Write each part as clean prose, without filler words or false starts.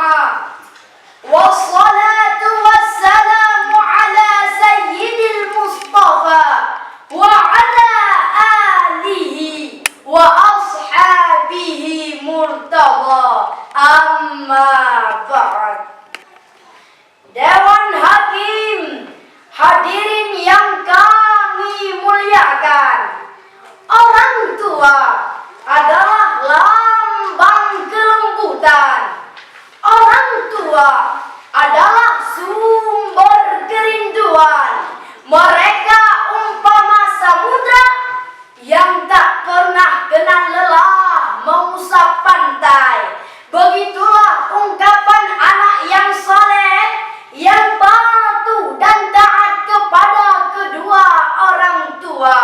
jamaah. Wassalatu wassalamu ala sayyidil Mustafa wa ala alihi wa ashabihi murtada. Amma ba'd. Dewan Hakim, hadirin yang kami muliakan. Orang tua adalah lambang kelembutan. Orang tua adalah sumber kerinduan. Mereka umpama samudra yang tak pernah kenal lelah mengusap pantai. Begitulah ungkapan anak yang saleh, yang patuh dan taat kepada kedua orang tua.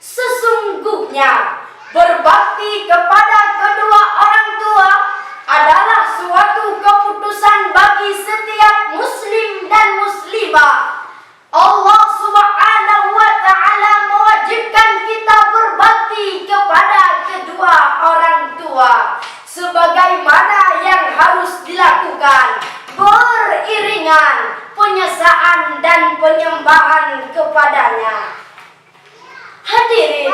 Sesungguhnya berbakti kepada kedua orang tua adalah suatu keputusan bagi setiap muslim dan muslimah. Allah Subhanahu wa ta'ala mewajibkan kita berbakti kepada kedua orang tua sebagaimana yang harus dilakukan beriringan penyesaan dan penyembahan kepadanya. Hadirin,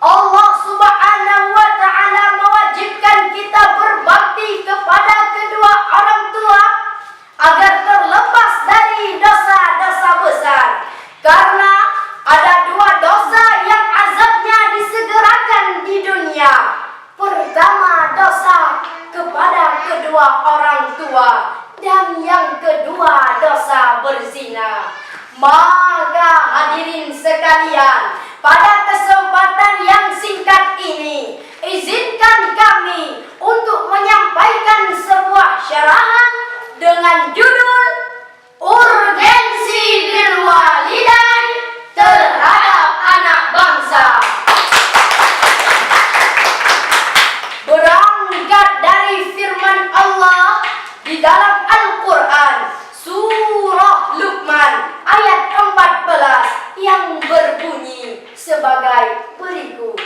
Allah Subhanahu wa ta'ala mewajibkan kita berbakti kepada kedua orang tua agar terlepas dari dosa-dosa besar. Karena ada dua dosa yang azabnya disegerakan di dunia. Pertama, dosa kepada kedua orang tua, dan yang kedua, dosa berzina. Maka hadirin sekalian, pada kesempatan yang singkat ini, izinkan kami untuk menyampaikan sebuah syarahan dengan judul Urgensi Birrul Walidain terhadap anak bangsa. Berangkat dari firman Allah di dalam Al-Quran, Surah Luqman ayat 14 yang berbunyi sebagai berikut.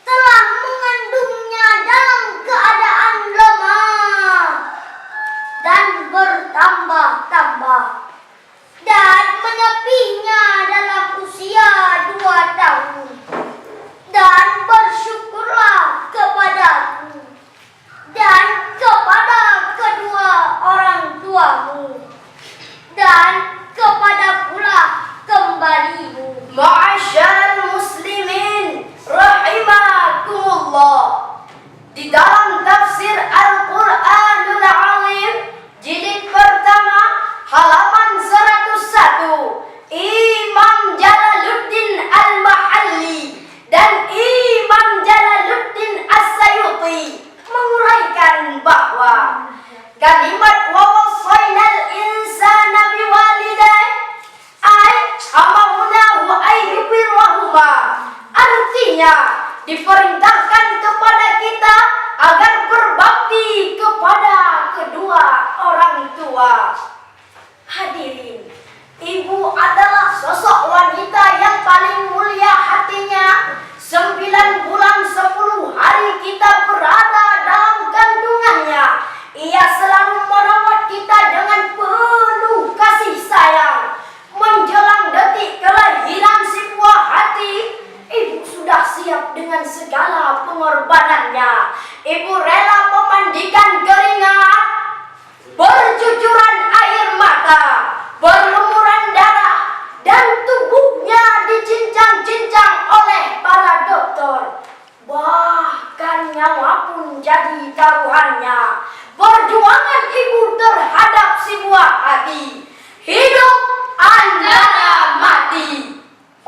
telah memerintahkan kepada kita agar berbakti kepada kedua orang tua. Hadirin, ibu adalah sosok wanita yang paling mulia hatinya. 9 bulan 10 hari kita berada dalam kandungannya. Ia selalu merawat kita dengan penuh kasih sayang. Menjelang detik kelahiran si buah hati, ibu sudah siap dengan segala pengorbanannya. Ibu rela memandikan keringat, bercucuran air mata, berlumuran darah, dan tubuhnya dicincang-cincang oleh para dokter. Bahkan nyawa pun jadi taruhannya. Perjuangan ibu terhadap si buah hati, hidup antara mati.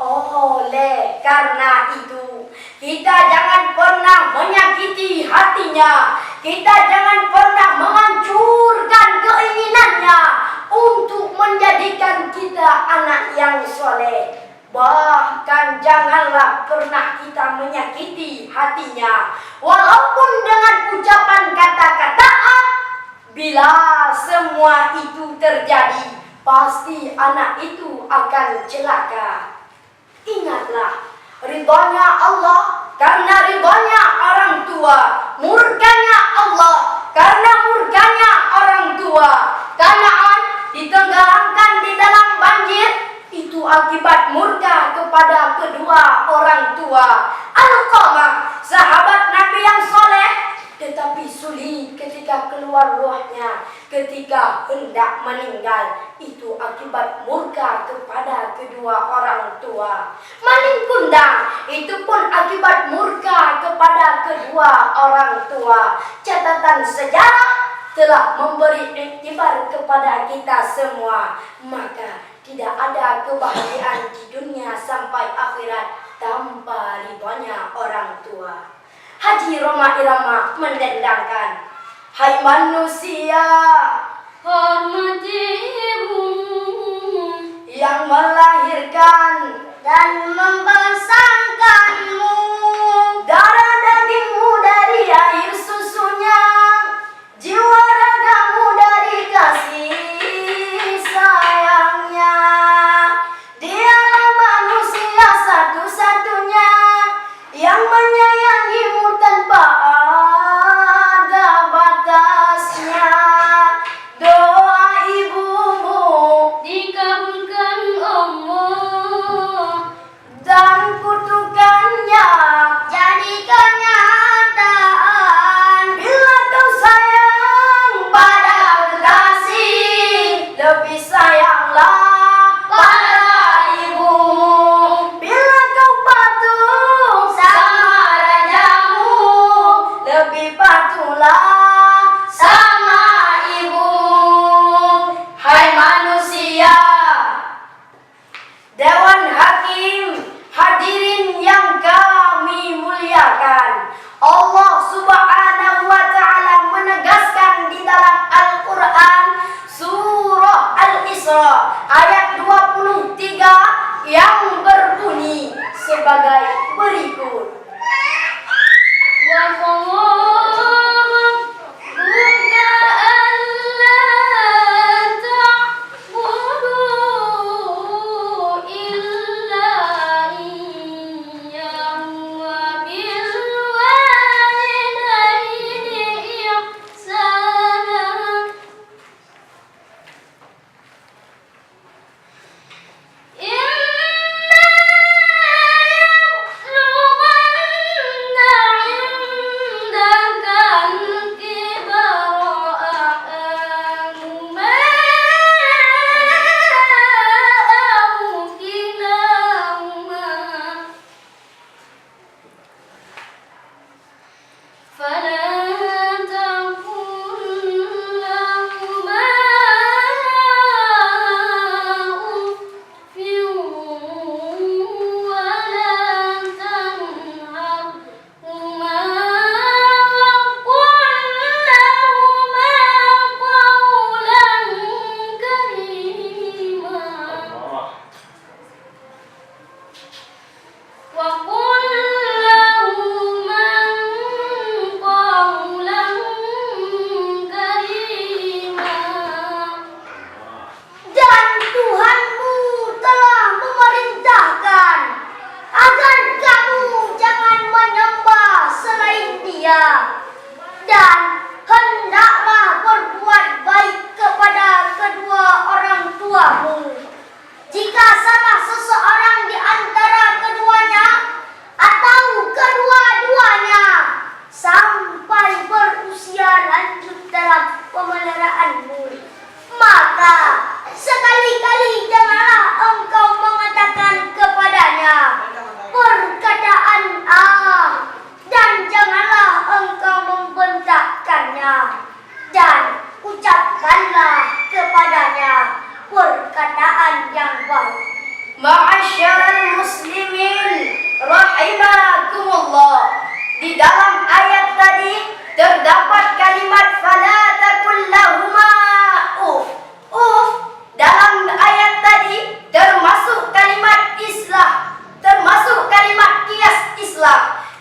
Oleh karena itu, kita jangan pernah menyakiti hatinya. Kita jangan pernah menghancurkan keinginannya untuk menjadikan kita anak yang soleh. Bahkan janganlah pernah kita menyakiti hatinya, walaupun dengan ucapan kata-kata. Bila semua itu terjadi, pasti anak itu akan celaka. Ingatlah, ridhonya Allah karena ridhonya orang tua, murkanya Allah karena murkanya orang tua. Kanaan ditenggelamkan di dalam banjir, itu akibat murka kepada kedua orang tua. Alqamah, sahabat Nabi yang soleh, tetapi sulit ketika keluar rohnya, ketika hendak meninggal, itu akibat murka kepada kedua orang tua. Maling kundang, itu pun akibat murka kepada kedua orang tua. Catatan sejarah telah memberi iktibar kepada kita semua. Maka tidak ada kebahagiaan di dunia sampai akhirat tanpa ridhonya orang tua. Haji Roma Irama mendendangkan, hai manusia, hormati ibumu yang melahirkan dan membesarkanmu. Darah dagingmu dari air susunya, jiwa ragamu dari kasih sayangnya. Dialah manusia satu-satunya yang menyayangimu tanpa ada batasnya. Doa ibumu dikabulkan Allah, dan kutukannya jadi kenyataan. Bila kau sayang pada kekasih, lebih sayanglah pada ibumu. Bila kau patuh sama rajamu, lebih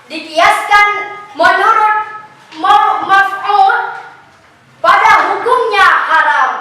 dikiaskan menurut maf'ul pada hukumnya haram.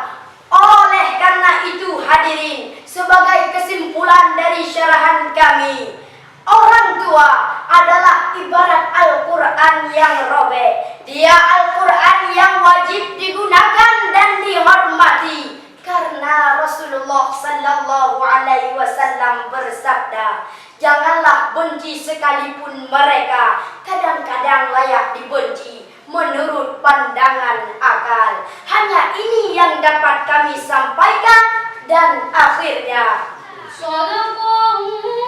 Oleh karena itu hadirin, sebagai kesimpulan dari syarahan kami, orang tua adalah ibarat Al-Quran yang robek. Dia Al-Quran yang wajib digunakan dan dihormati. Karena Rasulullah sallallahu alaihi wasallam bersabda, janganlah benci sekalipun mereka, kadang-kadang layak dibenci menurut pandangan akal. Hanya ini yang dapat kami sampaikan dan akhirnya, Sadaqallah.